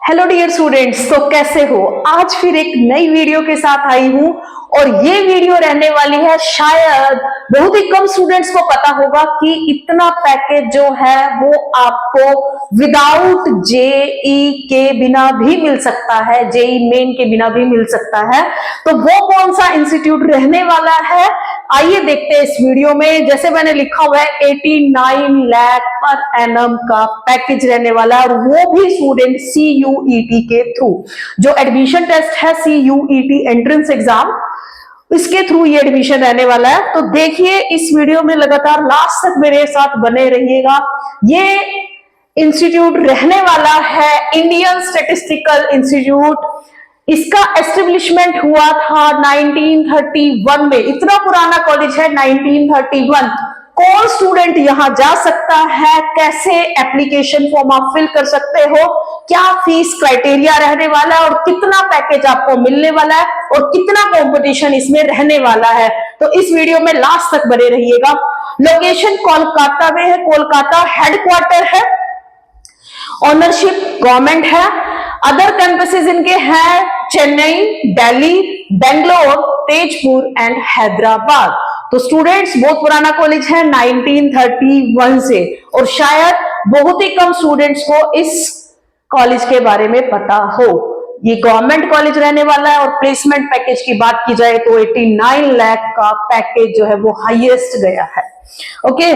Hello dear students, तो कैसे हो। आज फिर एक नई वीडियो के साथ आई हूं और ये वीडियो रहने वाली है, शायद बहुत ही कम स्टूडेंट्स को पता होगा कि इतना पैकेज जो है वो आपको विदाउट जेई के बिना भी मिल सकता है, जेई मेन के बिना भी मिल सकता है। तो वो कौन सा इंस्टीट्यूट रहने वाला है, आइए देखते हैं इस वीडियो में। जैसे मैंने लिखा हुआ है 89 लाख पर एनम का पैकेज रहने वाला है और वो भी स्टूडेंट CUET के थ्रू। जो एडमिशन टेस्ट है CUET एंट्रेंस एग्जाम, इसके थ्रू ये एडमिशन रहने वाला है। तो देखिए इस वीडियो में लगातार लास्ट तक मेरे साथ बने रहिएगा। ये इंस्टीट्यूट रहने वाला है इंडियन स्टैटिस्टिकल इंस्टीट्यूट। इसका एस्टेब्लिशमेंट हुआ था 1931 में। इतना पुराना कॉलेज है, 1931। कौन स्टूडेंट यहां जा सकता है, कैसे एप्लीकेशन फॉर्म आप फिल कर सकते हो, क्या फीस क्राइटेरिया रहने वाला है और कितना पैकेज आपको मिलने वाला है और कितना कंपटीशन इसमें रहने वाला है, तो इस वीडियो में लास्ट तक बने रहिएगा। लोकेशन कोलकाता में है, कोलकाता हेडक्वार्टर है, ओनरशिप गवर्नमेंट है। अदर कैंपसेस इनके हैं चेन्नई, दिल्ली, बेंगलोर, तेजपुर एंड हैदराबाद। तो स्टूडेंट्स, बहुत पुराना कॉलेज है 1931 से, और शायद बहुत ही कम स्टूडेंट्स को इस कॉलेज के बारे में पता हो। ये गवर्नमेंट कॉलेज रहने वाला है और प्लेसमेंट पैकेज की बात की जाए तो 89 लाख का पैकेज जो है वो हाईएस्ट गया है। ओके,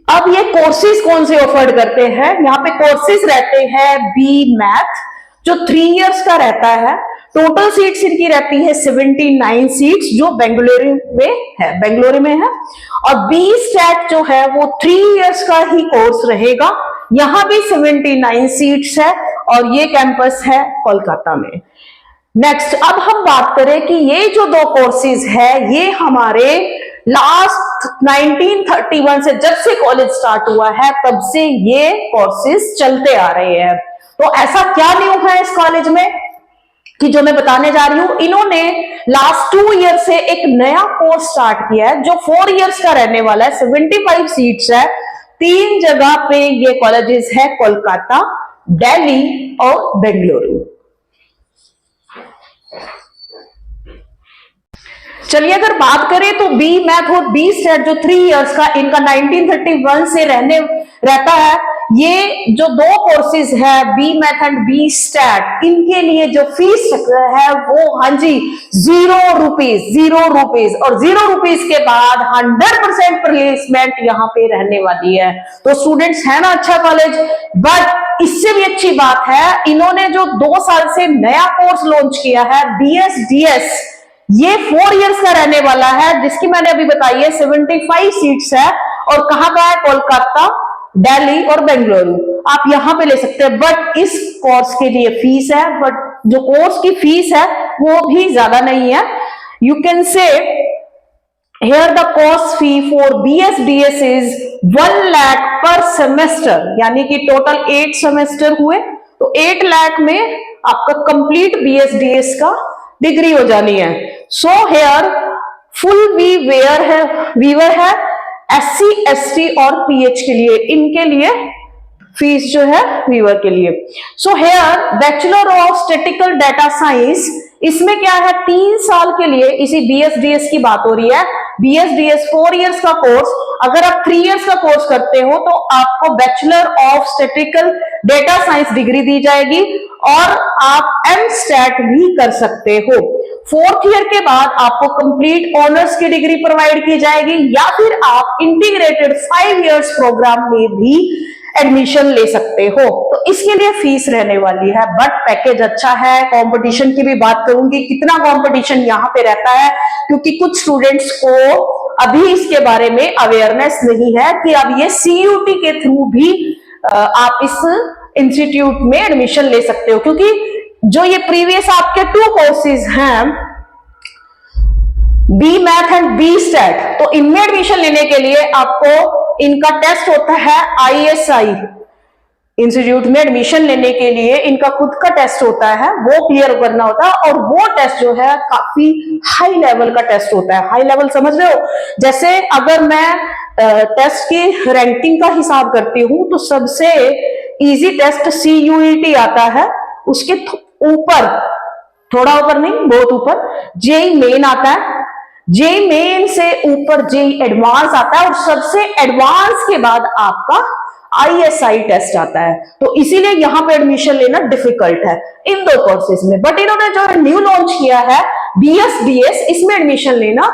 अब ये कोर्सेज कौन से ऑफर्ड करते हैं। यहाँ पे कोर्सेज रहते हैं बी मैथ, जो 3 इयर्स का रहता है। टोटल सीट्स इनकी रहती है 79 सीट्स, जो बेंगलुरु में है। और बी स्टैट जो है वो 3 इयर्स का ही कोर्स रहेगा। यहाँ भी 79 सीट्स है और ये कैंपस है कोलकाता में। नेक्स्ट, अब हम बात करें कि ये जो 2 कोर्सेज है ये हमारे लास्ट 1931 से, जब से कॉलेज स्टार्ट हुआ है तब से ये कोर्सेज चलते आ रहे हैं। तो ऐसा क्या न्यू है इस कॉलेज में कि जो मैं बताने जा रही हूं। इन्होंने लास्ट 2 ईयर से एक नया कोर्स स्टार्ट किया है जो 4 इयर्स का रहने वाला है। 75 सीट्स है, 3 जगह पे ये कॉलेजेस है, कोलकाता, दिल्ली और बेंगलुरु। चलिए अगर बात करें तो बी मैथ और बी स्टैट जो 3 इयर्स का इनका 1931 से रहता है। ये जो 2 कोर्सेज है B math and B stat, इनके लिए जो फीस है वो हाँ जी 0 रुपीज और 0 रुपीज के बाद 100% प्लेसमेंट यहाँ पे रहने वाली है। तो स्टूडेंट्स है ना अच्छा कॉलेज। बट इससे भी अच्छी बात है, इन्होंने जो 2 साल से नया कोर्स लॉन्च किया है BSDS, ये 4 इयर्स का रहने वाला है, जिसकी मैंने अभी बताई है 75 सीट्स है। और कहां का है, कोलकाता, दिल्ली और बेंगलुरु। आप यहां पे ले सकते हैं। बट इस कोर्स के लिए फीस है, बट जो कोर्स की फीस है वो भी ज्यादा नहीं है। You can say here the course fee for BSDS is 1 lakh पर सेमेस्टर, यानी कि टोटल 8 सेमेस्टर हुए तो 8 लाख में आपका कंप्लीट BSDS का डिग्री हो जानी है। सो हेयर फुल वीवर है SC ST और PH के लिए, इनके लिए फीस जो है वीवर के लिए। So here bachelor of statistical data science, इसमें क्या है 3 साल के लिए, इसी BSDS की बात हो रही है। BSDS 4 इयर्स का कोर्स, अगर आप 3 इयर्स का कोर्स करते हो तो आपको bachelor of statistical data science degree दी जाएगी और आप MStat भी कर सकते हो। 4th ईयर के बाद आपको कंप्लीट ऑनर्स की डिग्री प्रोवाइड की जाएगी, या फिर आप इंटीग्रेटेड 5 इयर्स प्रोग्राम में भी एडमिशन ले सकते हो। तो इसके लिए फीस रहने वाली है, बट पैकेज अच्छा है। कंपटीशन की भी बात करूंगी, कितना कंपटीशन यहाँ पे रहता है, क्योंकि कुछ स्टूडेंट्स को अभी इसके बारे में अवेयरनेस नहीं है कि अब ये CUET के थ्रू भी आप इस इंस्टीट्यूट में एडमिशन ले सकते हो। क्योंकि जो ये प्रीवियस आपके 2 कोर्सेज हैं B math and B stat, तो इनमें एडमिशन लेने के लिए आपको इनका टेस्ट होता है ISI इंस्टीट्यूट में एडमिशन लेने के लिए इनका खुद का टेस्ट होता है, वो क्लियर करना होता है। और वो टेस्ट जो है काफी हाई लेवल का टेस्ट होता है। हाई लेवल समझ रहे हो, जैसे अगर मैं टेस्ट की रैंकिंग का हिसाब करती हूं तो सबसे इजी टेस्ट CUET आता है, उसके ऊपर, थोड़ा ऊपर नहीं बहुत ऊपर जेई मेन आता है, जेई मेन से ऊपर जेई एडवांस आता है, और सबसे एडवांस के बाद आपका ISI टेस्ट आता है। तो इसीलिए यहां पे एडमिशन लेना डिफिकल्ट है इन दो कोर्सेज में। बट इन्होंने जो न्यू लॉन्च किया है BSDS, इसमें एडमिशन लेना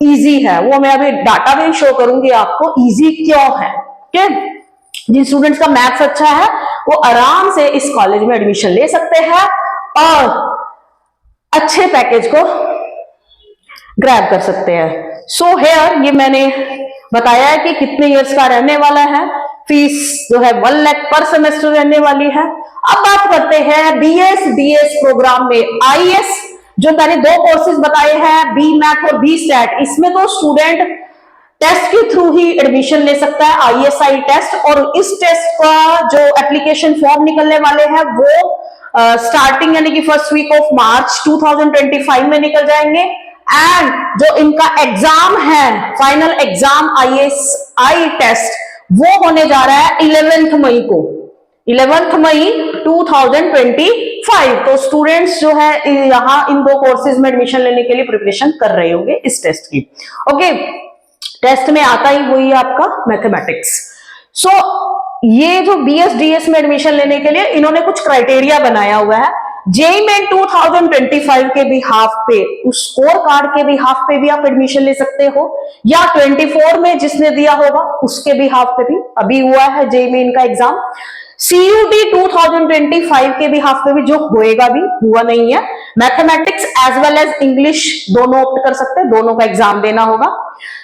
इजी है। वो मैं अभी डाटा भी शो करूंगी आपको इजी क्यों है। जिन स्टूडेंट्स का मैथ्स अच्छा है वो आराम से इस कॉलेज में एडमिशन ले सकते हैं और अच्छे पैकेज को ग्रैब कर सकते हैं। सो हेयर ये मैंने बताया है कि कितने इयर्स का रहने वाला है, फीस जो है 1 लाख पर सेमेस्टर रहने वाली है। अब बात करते हैं BSDS प्रोग्राम में IS, जो मैंने 2 कोर्सेज बताए हैं, B मैथ और B स्टैट। इसमें तो स्टूडेंट टेस्ट के थ्रू ही एडमिशन ले सकता है, ISI टेस्ट, और इस टेस्ट का जो एप्लीकेशन फॉर्म निकलने वाले हैं वो स्टार्टिंग यानी कि फर्स्ट वीक ऑफ मार्च 2025 में निकल जाएंगे। एंड जो इनका एग्जाम है, फाइनल एग्जाम ISI टेस्ट, वो होने जा रहा है 11 मई को, 11 मई 2025। तो स्टूडेंट्स जो है यहाँ इन 2 कोर्सेज में एडमिशन लेने के लिए प्रिपरेशन कर रहे होंगे इस टेस्ट की। ओके, टेस्ट में आता ही वही आपका मैथमेटिक्स। सो ये जो BSDS में एडमिशन लेने के लिए इन्होंने कुछ क्राइटेरिया बनाया हुआ है। जेई में 2025 के भी हाफ पे, उस स्कोर कार्ड के भी हाफ पे भी आप एडमिशन ले सकते हो, या 24 में जिसने दिया होगा उसके भी हाफ पे भी। अभी हुआ है जेई में इनका एग्जाम। CUT 2025 के भी हाफ पे भी, जो होएगा भी, हुआ नहीं है। Mathematics as well as English दोनों ऑप्ट कर सकते हैं, दोनों का एग्जाम देना होगा।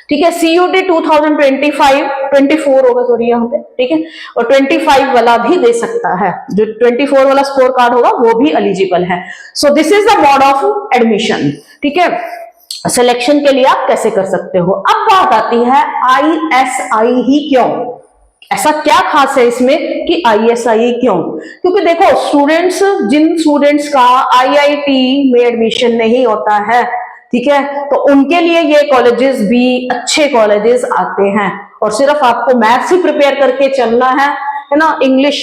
ठीक है, CUT 2025 24 होगा सॉरी यहाँ पे, ठीक है, और 25 वाला भी दे सकता है। जो 24 वाला स्कोर कार्ड होगा वो भी एलिजिबल है। So this is the mode of admission. ठीक है, सिलेक्शन के लिए आप कैसे कर सकते हो। अब बात आती है ISI ही क्यों, ऐसा क्या खास है इसमें कि ISI क्यों? क्योंकि देखो स्टूडेंट्स, जिन स्टूडेंट्स का IIT में एडमिशन नहीं होता है, ठीक है, तो उनके लिए ये कॉलेजेस भी अच्छे कॉलेजेस आते हैं, और सिर्फ आपको मैथ्स ही प्रिपेयर करके चलना है ना, इंग्लिश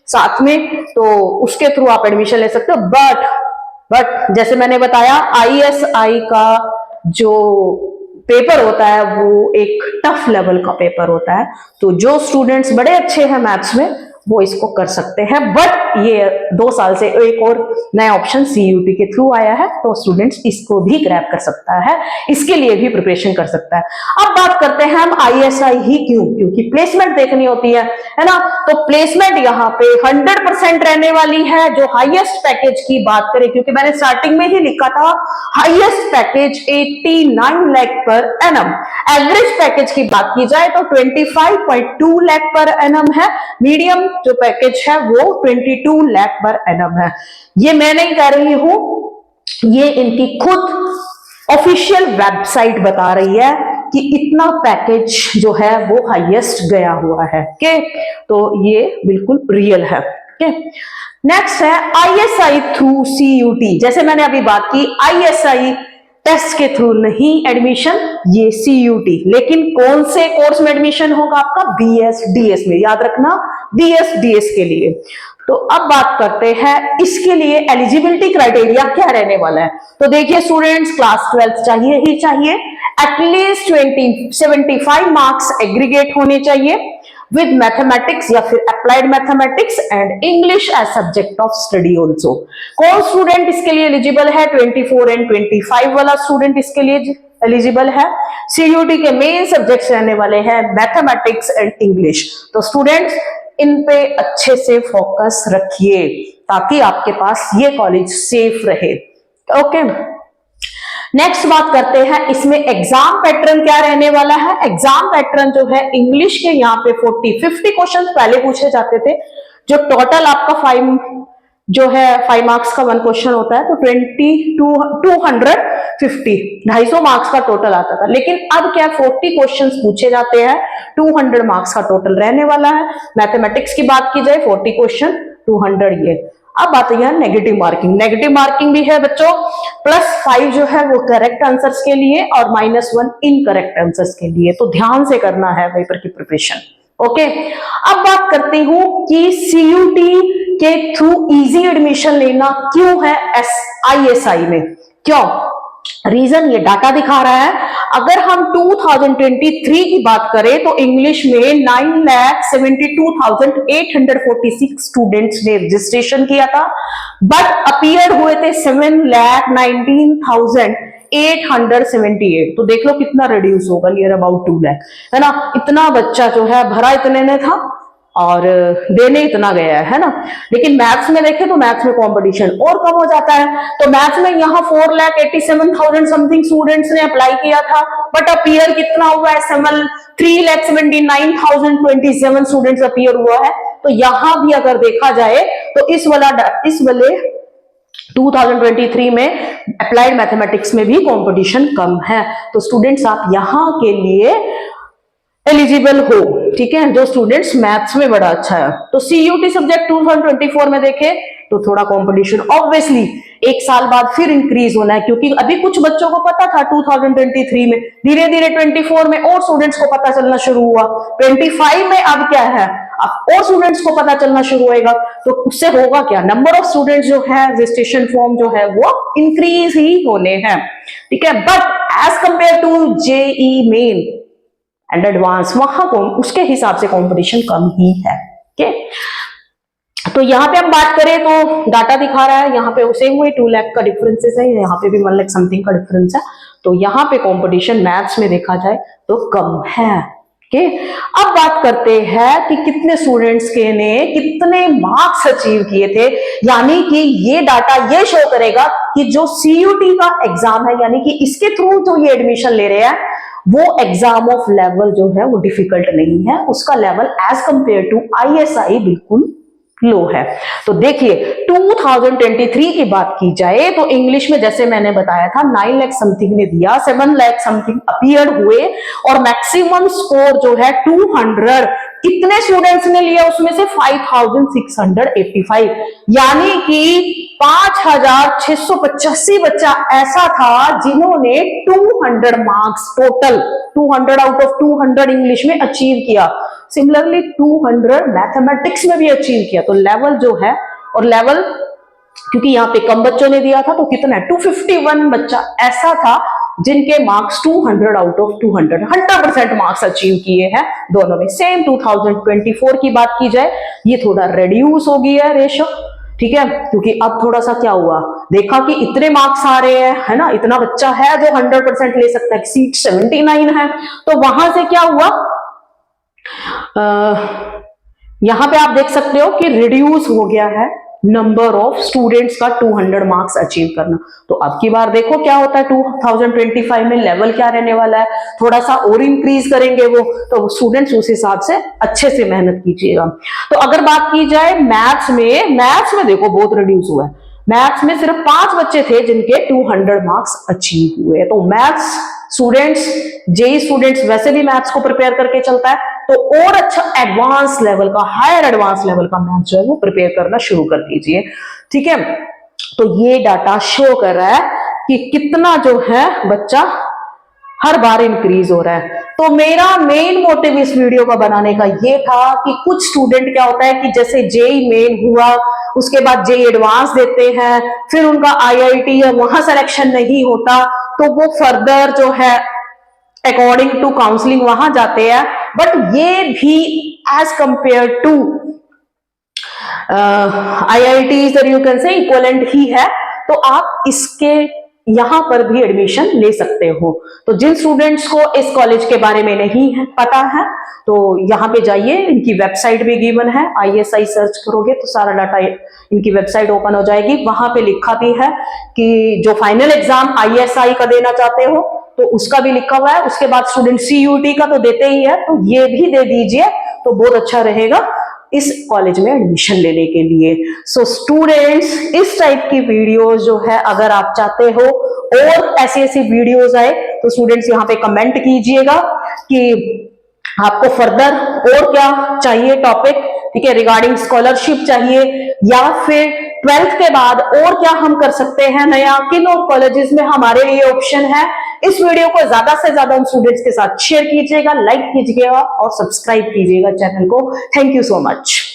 साथ में, तो उसके थ्रू आप एडमिशन ले सकते हो। बट जैसे मैंने बताया ISI का जो पेपर होता है वो एक टफ लेवल का पेपर होता है, तो जो स्टूडेंट्स बड़े अच्छे हैं मैथ्स में वो इसको कर सकते हैं। बट ये 2 साल से एक और नया ऑप्शन CUT के थ्रू आया है, तो स्टूडेंट्स इसको भी ग्रैब कर सकता है, इसके लिए भी प्रिपरेशन कर सकता है। अब बात करते हैं हम ISI ही क्यों, क्योंकि प्लेसमेंट देखनी होती है ना। तो प्लेसमेंट यहाँ पे 100% रहने वाली है। जो हाईएस्ट पैकेज की बात करें, क्योंकि मैंने स्टार्टिंग में ही लिखा था highest package 89 lakh per annum, average package की बात की जाए तो 25.2 लाख पर एनम है, मीडियम जो पैकेज है वो 22 लाख पर एनम है। ये मैं नहीं कह रही हूं, ये इनकी खुद ऑफिशियल वेबसाइट बता रही है कि इतना पैकेज जो है वो हाईएस्ट गया हुआ है। ओके, तो ये बिल्कुल रियल है। ओके, नेक्स्ट है ISI थ्रू CUT। जैसे मैंने अभी बात की ISI टेस्ट के थ्रू नहीं एडमिशन, ये CUT। लेकिन कौन से कोर्स में एडमिशन होगा आपका? BSDS में, याद रखना BSDS के लिए। तो अब बात करते हैं इसके लिए एलिजिबिलिटी क्राइटेरिया क्या रहने वाला है। तो देखिए स्टूडेंट्स, क्लास 12 चाहिए ही चाहिए, एटलीस्ट 75 मार्क्स एग्रीगेट होने चाहिए विद मैथमेटिक्स या फिर applied mathematics and English as subject of study also. कौन स्टूडेंट इसके लिए एलिजिबल है? 24 एंड 25 वाला स्टूडेंट इसके लिए एलिजिबल है। CUT के मेन सब्जेक्ट्स रहने वाले हैं मैथमेटिक्स एंड इंग्लिश। तो स्टूडेंट्स इन पे अच्छे से फोकस रखिए ताकि आपके पास ये कॉलेज सेफ रहे। ओके, नेक्स्ट बात करते हैं इसमें एग्जाम पैटर्न क्या रहने वाला है। एग्जाम पैटर्न जो है इंग्लिश के यहाँ पे 40-50 क्वेश्चन पहले पूछे जाते थे, जो टोटल आपका 5 मार्क्स का 1 क्वेश्चन होता है, तो 250 मार्क्स का टोटल आता था। लेकिन अब क्या 40 क्वेश्चंस पूछे जाते हैं, 200 मार्क्स का टोटल रहने वाला है। मैथमेटिक्स की बात की जाए 40 क्वेश्चन 200 ये। अब आती है नेगेटिव मार्किंग। नेगेटिव मार्किंग भी है बच्चों, +5 जो है वो करेक्ट आंसर्स के लिए और -1 इनकरेक्ट आंसर्स के लिए। तो ध्यान से करना है पेपर की प्रिपरेशन। ओके, अब बात करती हूं कि सीयूटी के थ्रू इजी एडमिशन लेना क्यों है आईएसआई में, क्यों? रीजन ये डाटा दिखा रहा है। अगर हम 2023 की बात करें तो इंग्लिश में 9,72,846 स्टूडेंट्स ने रजिस्ट्रेशन किया था, बट अपीयर हुए थे 7,19,878। तो देख लो कितना रिड्यूस होगा, नियर अबाउट 2 लाख, है ना। इतना बच्चा जो है भरा इतने ने था और देने इतना गया है ना। लेकिन मैथ्स में देखें तो मैथ्स में कंपटीशन और कम हो जाता है। तो मैथ्स में यहाँ 4,87,000 समथिंग स्टूडेंट्स ने अप्लाई किया था, बट अपीयर कितना हुआ है? 3,79,027 स्टूडेंट्स अपीयर हुआ है। तो यहां भी अगर देखा जाए तो इस वाले 2023 में अप्लाइड मैथमेटिक्स में भी कंपटीशन कम है। तो स्टूडेंट्स आप यहां के लिए एलिजिबल हो, ठीक है, जो स्टूडेंट्स मैथ्स में बड़ा अच्छा है। तो सीयूटी सब्जेक्ट 2024 में देखें तो थोड़ा कंपटीशन ऑब्वियसली एक साल बाद फिर इंक्रीज होना है, क्योंकि अभी कुछ बच्चों को पता था 2023 में, धीरे धीरे 24 में और स्टूडेंट्स को पता चलना शुरू हुआ, 25 में अब क्या है, अब और स्टूडेंट्स को पता चलना शुरू होएगा। तो उससे होगा क्या? नंबर ऑफ स्टूडेंट्स जो है, रजिस्ट्रेशन फॉर्म जो है वो इंक्रीज ही होने हैं, ठीक है। But as compare to JEE main and advance, वहां को उसके हिसाब से कंपटीशन कम ही है, ओके। तो यहाँ पे हम बात करें तो डाटा दिखा रहा है, यहाँ पे उसे हुए 2 लाख का डिफरेंसेस है, यहाँ पे भी 1 लाख समथिंग का डिफरेंस है। तो यहाँ पे कंपटीशन मैथ्स में देखा जाए तो कम है, ओके। अब बात करते हैं कि कितने स्टूडेंट्स के ने कितने मार्क्स अचीव किए थे, यानी कि ये डाटा ये शो करेगा कि जो सीयूटी का एग्जाम है, यानी कि इसके थ्रू जो ये एडमिशन ले रहे हैं, वो एग्जाम ऑफ लेवल जो है वो डिफिकल्ट नहीं है, उसका level as compare to ISI बिल्कुल लो है। तो देखिए 2023 की बात की जाए तो इंग्लिश में जैसे मैंने बताया था 9 लाख समथिंग ने दिया, 7 लाख समथिंग अपीयर हुए और मैक्सिमम स्कोर जो है 200 कितने स्टूडेंट्स ने लिया? उसमें से 5,685, यानी कि 5,685 बच्चा ऐसा था जिन्होंने 200 marks total, 200 out of 200 English में अचीव किया। सिमिलरली 200 मैथमेटिक्स में भी अचीव किया। तो लेवल जो है, और लेवल क्योंकि यहाँ पे कम बच्चों ने दिया था तो कितना है, 251 बच्चा ऐसा था जिनके marks 200 out of 200, 100% marks achieve किए हैं दोनों में। सेम 2024 की बात की जाए, ये थोड़ा रिड्यूस हो गया है रेशो, ठीक है, क्योंकि अब थोड़ा सा क्या हुआ, देखा कि इतने मार्क्स आ रहे हैं, है ना, इतना बच्चा है जो 100% ले सकता है, सीट 79 है। तो वहां से क्या हुआ, यहां पे आप देख सकते हो कि रिड्यूस हो गया है नंबर ऑफ स्टूडेंट्स का 200 मार्क्स अचीव करना। तो अब की बार देखो क्या होता है, 2025 में लेवल क्या रहने वाला है, थोड़ा सा और इंक्रीज करेंगे वो, तो स्टूडेंट्स उस हिसाब से अच्छे से मेहनत कीजिएगा। तो अगर बात की जाए मैथ्स में देखो बहुत रिड्यूस हुआ है। मैथ्स में सिर्फ 5 बच्चे थे जिनके 200 मार्क्स अचीव हुए। तो मैथ्स स्टूडेंट्स, जेई स्टूडेंट्स वैसे भी मैथ्स को प्रिपेयर करके चलता है, तो और अच्छा एडवांस लेवल का, हायर एडवांस लेवल का मैथ्स जो है वो प्रिपेयर करना शुरू कर दीजिए, ठीक है। तो ये डाटा शो कर रहा है कि कितना जो है बच्चा हर बार इंक्रीज हो रहा है। तो मेरा मेन मोटिव इस वीडियो का बनाने का ये था कि कुछ स्टूडेंट क्या होता है कि जैसे जेई मेन हुआ, उसके बाद जेई एडवांस देते हैं, फिर उनका आईआईटी या वहां सिलेक्शन नहीं होता, तो वो फर्दर जो है अकॉर्डिंग टू काउंसलिंग वहां जाते हैं। बट ये भी एज कंपेयर टू आईआईटीज और यू कैन से इक्विवेलेंट ही है, तो आप इसके यहां पर भी एडमिशन ले सकते हो। तो जिन स्टूडेंट्स को इस कॉलेज के बारे में नहीं है पता है, तो यहाँ पे जाइए, इनकी वेबसाइट भी गिवन है, आईएसआई सर्च करोगे तो सारा डाटा इनकी वेबसाइट ओपन हो जाएगी। वहां पे लिखा भी है कि जो फाइनल एग्जाम आईएसआई का देना चाहते हो तो उसका भी लिखा हुआ है। उसके बाद स्टूडेंट सीयूटी का तो देते ही है, तो ये भी दे दीजिए तो बहुत अच्छा रहेगा इस कॉलेज में एडमिशन लेने के लिए। सो स्टूडेंट्स, इस टाइप की वीडियोस जो है अगर आप चाहते हो और ऐसी वीडियोस आए तो स्टूडेंट्स यहाँ पे कमेंट कीजिएगा कि आपको फर्दर और क्या चाहिए टॉपिक, ठीक है, रिगार्डिंग स्कॉलरशिप चाहिए या फिर 12th के बाद और क्या हम कर सकते हैं नया, किन और कॉलेजेस में हमारे लिए ऑप्शन है, इस वीडियो को ज्यादा से ज्यादा उन स्टूडेंट्स के साथ शेयर कीजिएगा, लाइक कीजिएगा और सब्सक्राइब कीजिएगा चैनल को। Thank you so much.